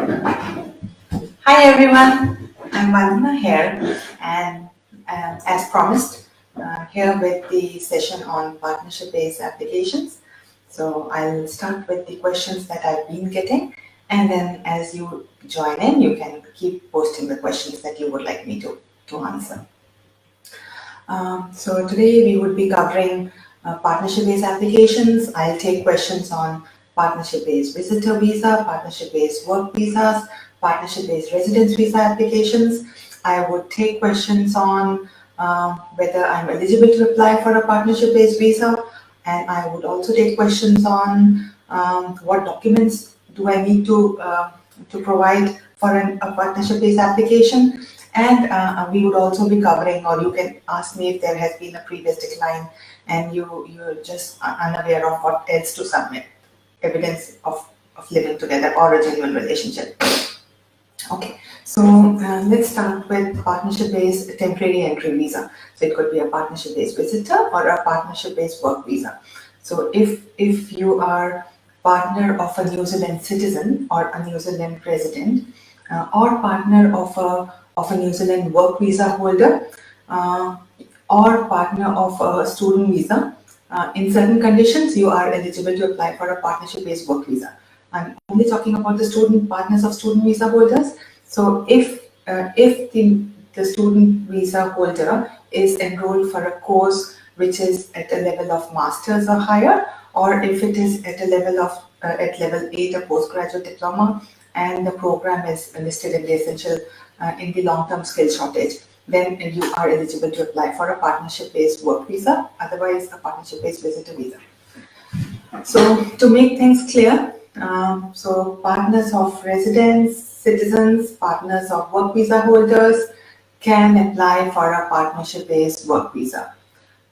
Hi everyone, I'm Vandana here, and as promised, here with the session on partnership-based applications. So I'll start with the questions that I've been getting, and then as you join in, you can keep posting the questions that you would like me to answer. So today we would be covering partnership-based applications. I'll take questions on partnership-based visitor visa, partnership-based work visas, partnership-based residence visa applications. I would take questions on whether I'm eligible to apply for a partnership-based visa, and I would also take questions on what documents do I need to provide for a partnership-based application. And we would also be covering, or you can ask me if there has been a previous decline and you're just unaware of what else to submit, evidence of living together or a genuine relationship. Okay, so let's start with partnership-based temporary entry visa. So it could be a partnership-based visitor or a partnership-based work visa. So if you are partner of a New Zealand citizen or a New Zealand resident, or partner of a New Zealand work visa holder, uh, or partner of a student visa, in certain conditions you are eligible to apply for a partnership-based work visa. I'm only talking about the student partners of student visa holders. So if the student visa holder is enrolled for a course which is at a level of masters or higher, or if it is at a level of at level 8 a postgraduate diploma, and the program is listed in the essential in the long-term skill shortage, then you are eligible to apply for a partnership-based work visa, otherwise a partnership-based visitor visa. So to make things clear, so partners of residents, citizens, partners of work visa holders can apply for a partnership-based work visa.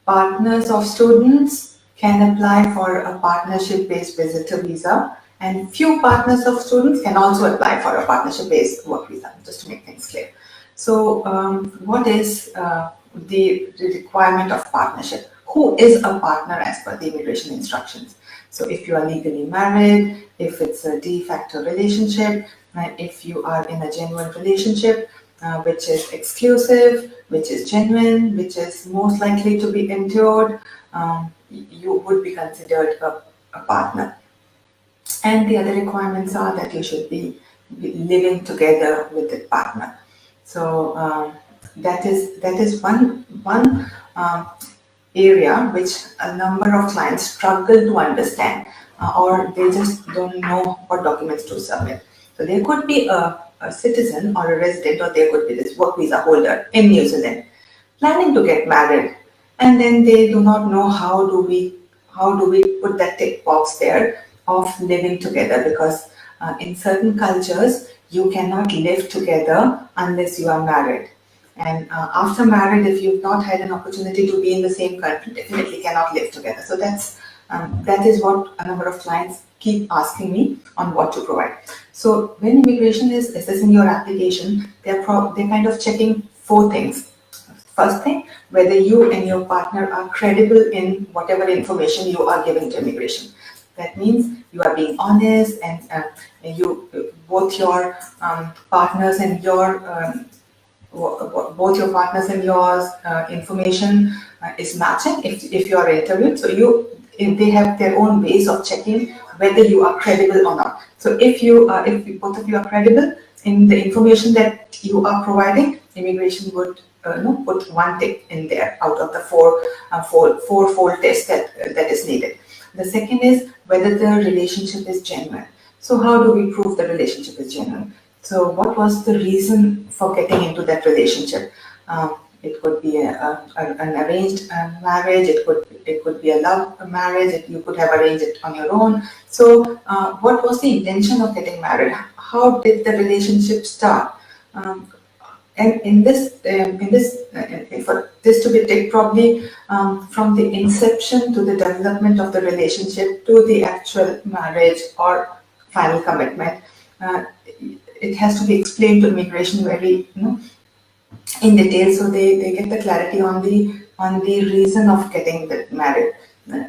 Partners of students can apply for a partnership-based visitor visa, and few partners of students can also apply for a partnership-based work visa, just to make things clear. So what is the requirement of partnership? Who is a partner as per the immigration instructions? So if you are legally married, if it's a de facto relationship, if you are in a genuine relationship, which is exclusive, which is genuine, which is most likely to be endured, you would be considered a partner. And the other requirements are that you should be living together with the partner. So that is one area which a number of clients struggle to understand, or they just don't know what documents to submit. So there could be a citizen or a resident, or there could be this work visa holder in New Zealand planning to get married, and then they do not know how do we put that tick box there of living together, because in certain cultures you cannot live together unless you are married. And after marriage, if you've not had an opportunity to be in the same country, definitely cannot live together. So that is what a number of clients keep asking me on what to provide. So when immigration is assessing your application, they're kind of checking four things. First thing, whether you and your partner are credible in whatever information you are giving to immigration. That means you are being honest, and you both your partners and your both your partners and yours information is matching if you are interviewed. So if they have their own ways of checking whether you are credible or not. So if both of you are credible in the information that you are providing, immigration would put one tick in there out of the four-fold test that is needed. The second is whether the relationship is genuine. So how do we prove the relationship is genuine? So what was the reason for getting into that relationship? It could be an arranged marriage. It could be a love marriage. You could have arranged it on your own. So what was the intention of getting married? How did the relationship start? And for this to be take probably from the inception to the development of the relationship to the actual marriage or final commitment, it has to be explained to immigration very in detail, so they get the clarity on the reason of getting married,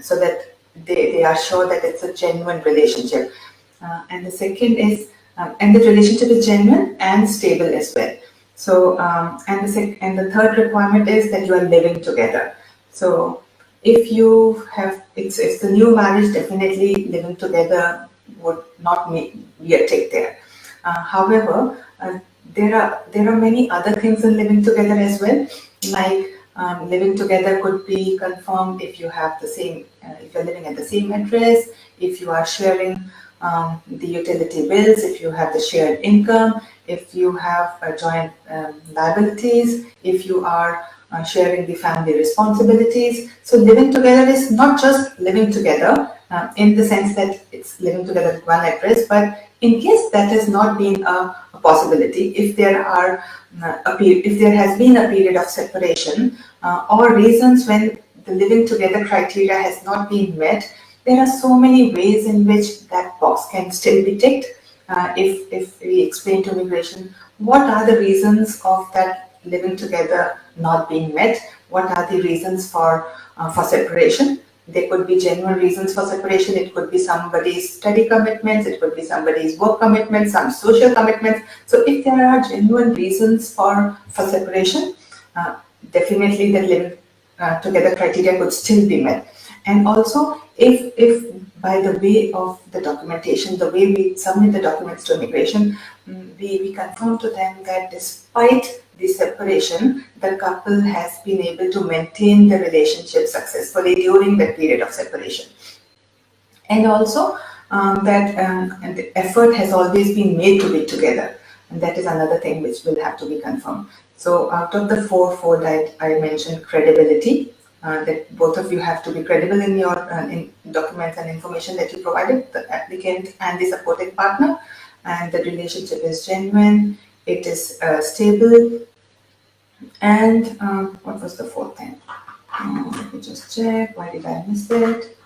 so that they are sure that it's a genuine relationship. And the second is and the relationship is genuine and stable as well. So, and the third requirement is that you are living together. So, if you have, it's a new marriage, definitely living together would not be a tick there. However, there are many other things in living together as well, like living together could be confirmed if you have the same, if you're living at the same address, if you are sharing the utility bills, if you have the shared income, if you have joint liabilities, if you are sharing the family responsibilities. So living together is not just living together in the sense that it's living together at one address, but in case that has not been a possibility, if there are if there has been a period of separation or reasons when the living together criteria has not been met, there are so many ways in which that box can still be ticked. If we explain to immigration what are the reasons of that living together not being met, what are the reasons for separation. There could be genuine reasons for separation. It could be somebody's study commitments, it could be somebody's work commitments, some social commitments. So if there are genuine reasons for separation, definitely the living together criteria could still be met. And also, if by the way of the documentation, the way we submit the documents to immigration, we confirm to them that despite the separation, the couple has been able to maintain the relationship successfully during the period of separation. And also that and the effort has always been made to be together. And that is another thing which will have to be confirmed. So out of the fourfold, I mentioned credibility, that both of you have to be credible in your in documents and information that you provided, the applicant and the supporting partner, and the relationship is genuine, it is stable, and what was the fourth thing? Let me just check, why did I miss it?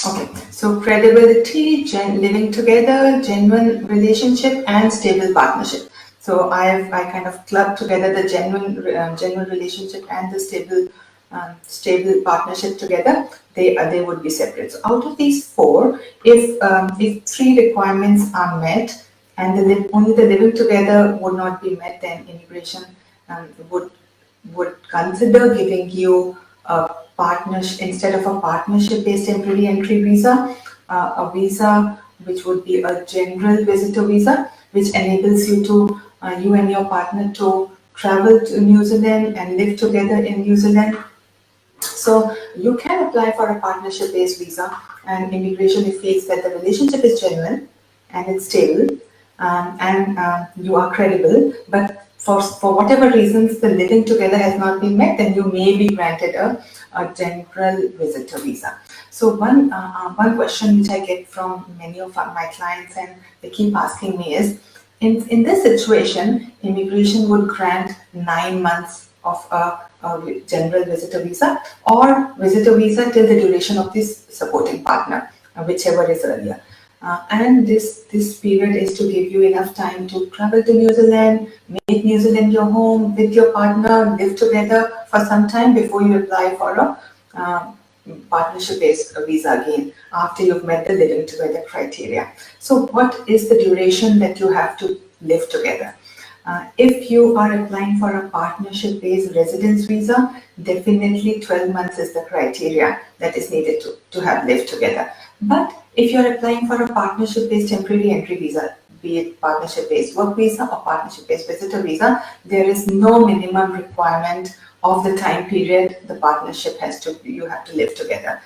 Okay, so credibility, living together, genuine relationship, and stable partnership. So I kind of clubbed together the genuine relationship and the stable partnership together. They would be separate. So out of these four, if three requirements are met and only the living together would not be met, then immigration would consider giving you a partnership instead of a partnership-based temporary entry visa, a visa which would be a general visitor visa, which enables you and your partner to travel to New Zealand and live together in New Zealand. So you can apply for a partnership-based visa, and immigration feels that the relationship is genuine and it's stable, and you are credible. But for whatever reasons the living together has not been met, then you may be granted a general visitor visa. So one question which I get from many of my clients and they keep asking me is, in this situation, immigration would grant 9 months of a general visitor visa or visitor visa till the duration of this supporting partner, whichever is earlier. And this period is to give you enough time to travel to New Zealand, make New Zealand your home with your partner, live together for some time before you apply for a partnership-based visa again after you've met the living together criteria. So what is the duration that you have to live together? If you are applying for a partnership-based residence visa, definitely 12 months is the criteria that is needed to have lived together. But if you're applying for a partnership-based temporary entry visa, be it partnership-based work visa or partnership-based visitor visa, there is no minimum requirement of the time period the partnership you have to live together.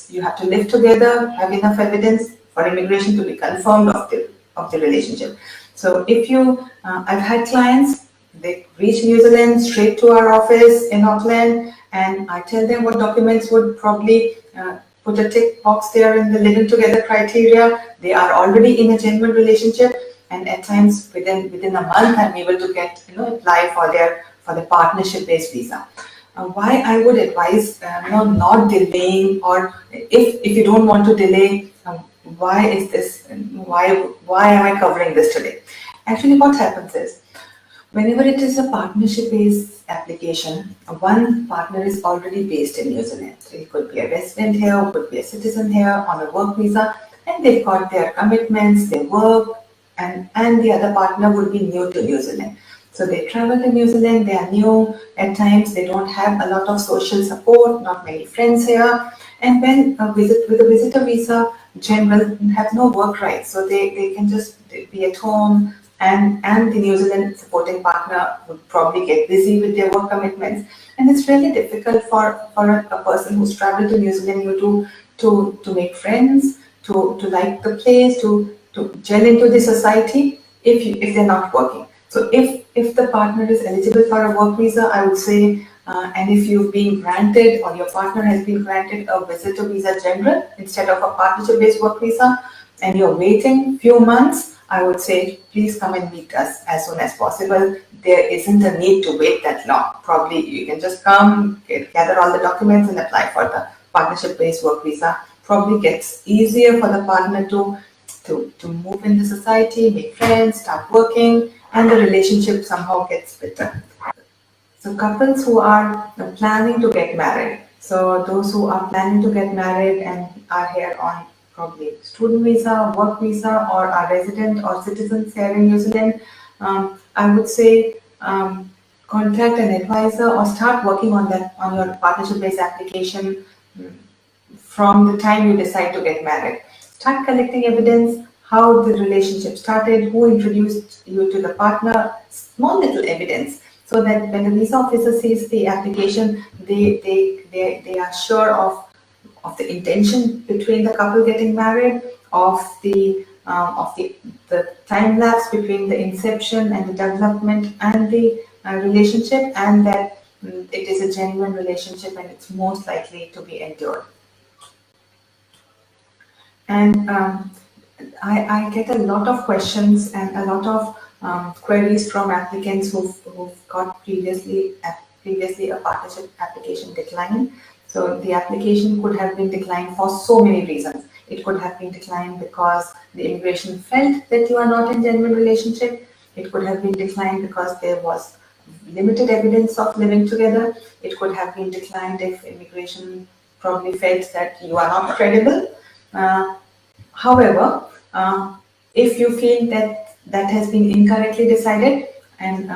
You have to live together, have enough evidence for immigration to be confirmed of the relationship. So if I've had clients, they reach New Zealand straight to our office in Auckland, and I tell them what documents would probably put a tick box there in the living together criteria. They are already in a genuine relationship, and at times within a month, I'm able to apply for the partnership-based visa. Why I would advise not delaying, or if you don't want to delay, why is this? Why am I covering this today? Actually, what happens is, Whenever it is a partnership-based application, one partner is already based in New Zealand. So it could be a resident here, could be a citizen here on a work visa, and they've got their commitments, they work, and the other partner would be new to New Zealand. So they travel to New Zealand, they are new, at times they don't have a lot of social support, not many friends here. And when a visit with a visitor visa, general have no work rights, so they can just be at home, and the New Zealand supporting partner would probably get busy with their work commitments. And it's really difficult for a person who's traveled to New Zealand to make friends, to like the place, to gel into the society if they're not working. So if the partner is eligible for a work visa, I would say, and if you've been granted or your partner has been granted a visitor visa general instead of a partnership-based work visa, and you're waiting few months, I would say please come and meet us as soon as possible. There isn't a need to wait that long. Probably you can just come, gather all the documents and apply for the partnership-based work visa. Probably gets easier for the partner to move in the society, make friends, start working, and the relationship somehow gets better. So couples who are planning to get married. So those who are planning to get married and are here on probably student visa, work visa, or are resident or citizens here in New Zealand, I would say contact an advisor or start working on that on your partnership-based application from the time you decide to get married. Start collecting evidence, how the relationship started, who introduced you to the partner, small little evidence, so that when the visa officer sees the application, they are sure of the intention between the couple getting married, of the time lapse between the inception and the development and the relationship, and that it is a genuine relationship and it's most likely to be endured. And I get a lot of questions and a lot of queries from applicants who've got previously a partnership application declined. So the application could have been declined for so many reasons. It could have been declined because the immigration felt that you are not in genuine relationship. It could have been declined because there was limited evidence of living together. It could have been declined if immigration probably felt that you are not credible. Uh, However, if you feel that that has been incorrectly decided, and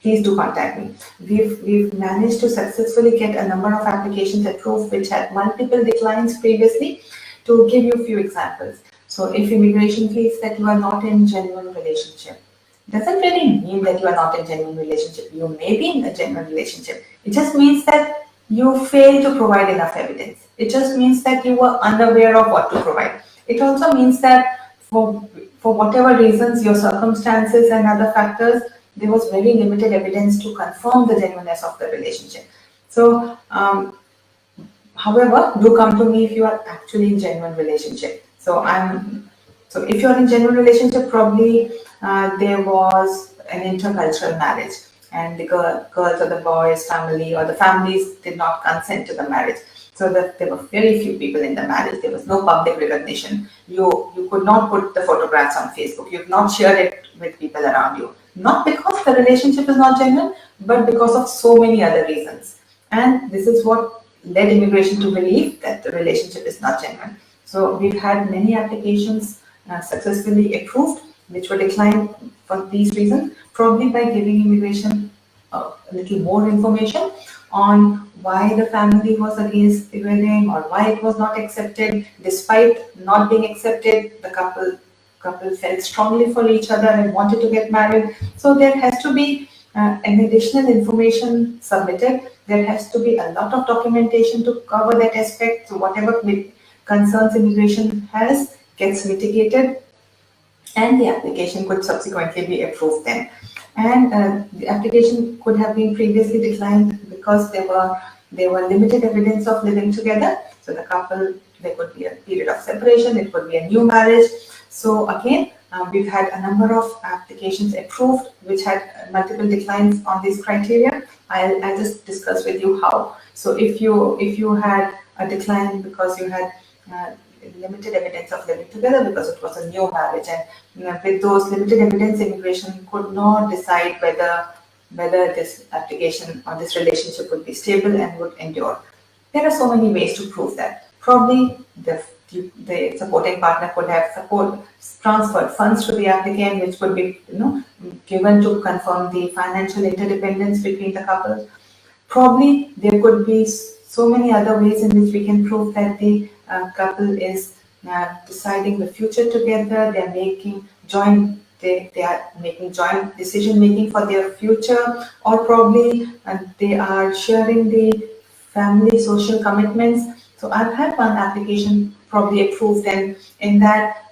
please do contact me. We've managed to successfully get a number of applications approved which had multiple declines previously. To give you a few examples, so if immigration feels that you are not in genuine relationship, doesn't really mean that you are not in genuine relationship. You may be in a genuine relationship. It just means that you fail to provide enough evidence. It just means that you were unaware of what to provide. It also means that for whatever reasons, your circumstances and other factors, there was very limited evidence to confirm the genuineness of the relationship. So, however, do come to me if you are actually in genuine relationship. So if you're in genuine relationship, probably there was an intercultural marriage, and the girls or the boys' family or the families did not consent to the marriage. So that there were very few people in the marriage. There was no public recognition. You could not put the photographs on Facebook. You could not share it with people around you. Not because the relationship is not genuine, but because of so many other reasons. And this is what led immigration to believe that the relationship is not genuine. So we've had many applications successfully approved, which were declined for these reasons, probably by giving immigration a little more information on why the family was against the wedding or why it was not accepted. Despite not being accepted, the couple felt strongly for each other and wanted to get married. So there has to be an additional information submitted. There has to be a lot of documentation to cover that aspect. So whatever concerns immigration has gets mitigated, and the application could subsequently be approved then. And the application could have been previously declined because there were limited evidence of living together. So the couple, there could be a period of separation, it could be a new marriage. So again, we've had a number of applications approved which had multiple declines on these criteria. I'll just discuss with you how. So if you had a decline because you had limited evidence of living together because it was a new marriage, and with those limited evidence, immigration could not decide whether this application or this relationship would be stable and would endure. There are so many ways to prove that. Probably the supporting partner could have transferred funds to the applicant, which could be given to confirm the financial interdependence between the couple. Probably there could be so many other ways in which we can prove that the couple is deciding the future together. They are making joint decision making for their future, or probably they are sharing the family social commitments. So I've had one application probably approved, and in that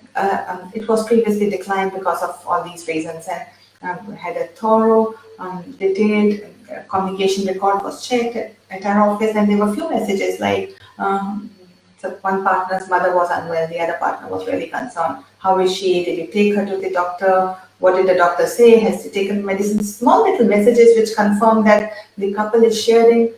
it was previously declined because of all these reasons, and had a thorough, detailed communication record was checked at our office, and there were few messages like so one partner's mother was unwell, the other partner was really concerned. How is she? Did you take her to the doctor? What did the doctor say? Has she taken medicine? Small little messages which confirm that the couple is sharing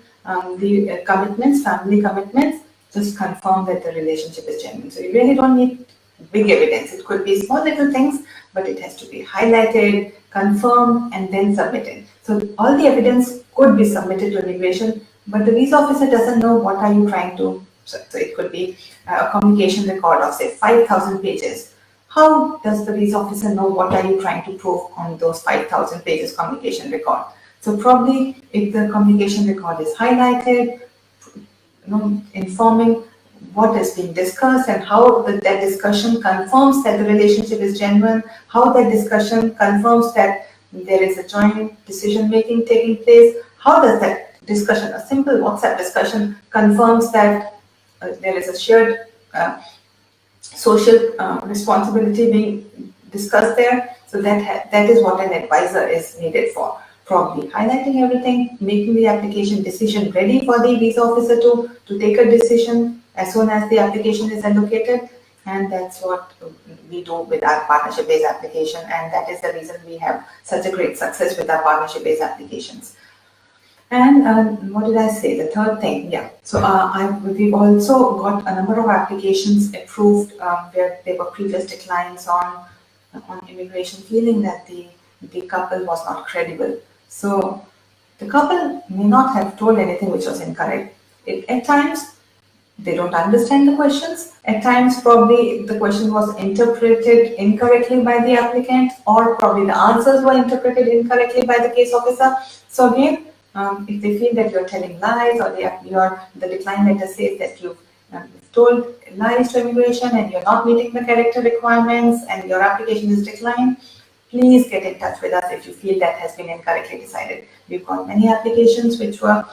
the commitments, family commitments, just confirm that the relationship is genuine. So you really don't need big evidence. It could be small little things, but it has to be highlighted, confirmed, and then submitted. So all the evidence could be submitted to immigration, but the visa officer doesn't know what are you trying to. So it could be a communication record of say 5,000 pages. How does the visa officer know what are you trying to prove on those 5,000 pages communication record? So probably if the communication record is highlighted, informing what is being discussed and how that discussion confirms that the relationship is genuine, how that discussion confirms that there is a joint decision making taking place, how does that discussion, a simple WhatsApp discussion, confirms that there is a shared social responsibility being discussed there. So that is what an advisor is needed for. Probably highlighting everything, making the application decision ready for the visa officer to take a decision as soon as the application is allocated. And that's what we do with our partnership-based application, and that is the reason we have such a great success with our partnership-based applications. And what did I say? The third thing, yeah. So we've also got a number of applications approved where there were previous declines on immigration, feeling that the couple was not credible. So the couple may not have told anything which was incorrect. At times, they don't understand the questions. At times, probably the question was interpreted incorrectly by the applicant, or probably the answers were interpreted incorrectly by the case officer. So again, if they feel that you're telling lies, or the decline letter says that you've told lies to immigration and you're not meeting the character requirements and your application is declined, please get in touch with us if you feel that has been incorrectly decided. We've got many applications which were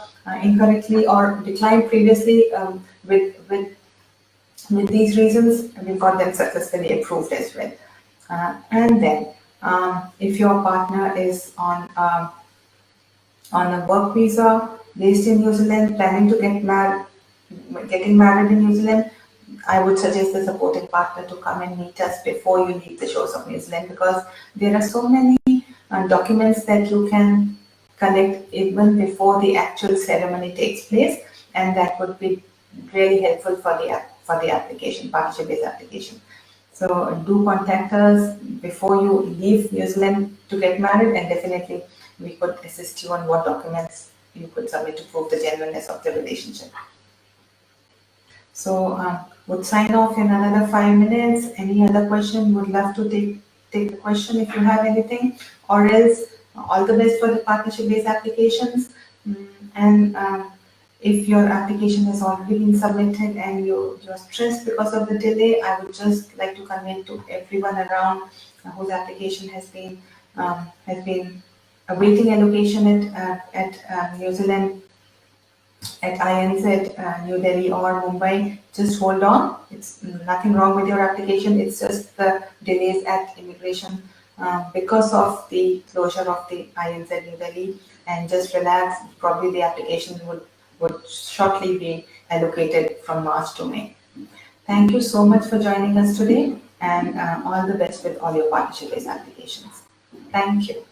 incorrectly or declined previously with these reasons, and we've got them successfully approved as well. And then, if your partner is on a work visa based in New Zealand, planning to getting married in New Zealand, I would suggest the supporting partner to come and meet us before you leave the shores of New Zealand, because there are so many documents that you can collect even before the actual ceremony takes place, and that would be really helpful for the application, partnership-based application. So do contact us before you leave New Zealand to get married, and definitely we could assist you on what documents you could submit to prove the genuineness of the relationship. So would sign off in another 5 minutes. Any other question? Would love to take the question if you have anything, or else all the best for the partnership-based applications. And if your application has already been submitted and you're stressed because of the delay, I would just like to convey to everyone around whose application has been awaiting allocation at New Zealand, at INZ, New Delhi or Mumbai, just hold on. It's nothing wrong with your application. It's just the delays at immigration because of the closure of the INZ New Delhi, and just relax. Probably the application would shortly be allocated from March to May. Thank you so much for joining us today, and all the best with all your partnership-based applications. Thank you.